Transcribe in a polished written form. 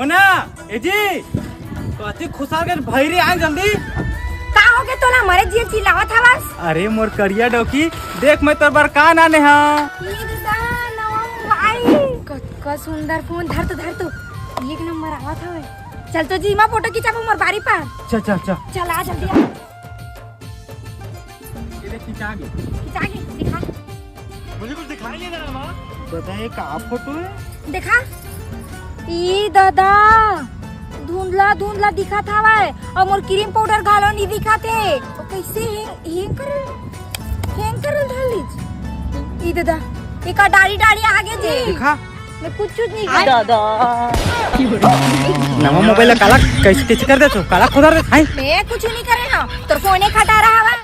ओना ए जी कति खुशा के भैरी आ जल्दी का हो के तोला मरे जी चिल्लावत हवस। अरे मोर करिया डोकी देख मैं तोर बर का नाने हां ये दादा नवा मोबाइल का सुंदर फोन धर तो एक नंबर आवत हवे। चल तो जी मां फोटो खिंचाबो मोर बारी पर। चल चल आ जल्दी आ। ये देख खिंचा के दिखा। मुझे कुछ दिखाई नहीं दे रहा मां। बताइए का फोटो है देखा ई दादा धुंधला दिखा था और मोर क्रीम पाउडर घालो नहीं दिखा थे। तो कैसे हैंग कर ढाली ई दादा एक डाड़ी आगे जी दिखा मैं कुछ नहीं दादा नवा मोबाइल काला कैसे कर दे तू काला खुदा रे हां मैं कुछ नहीं करे ना तो फोन खटा रहा है।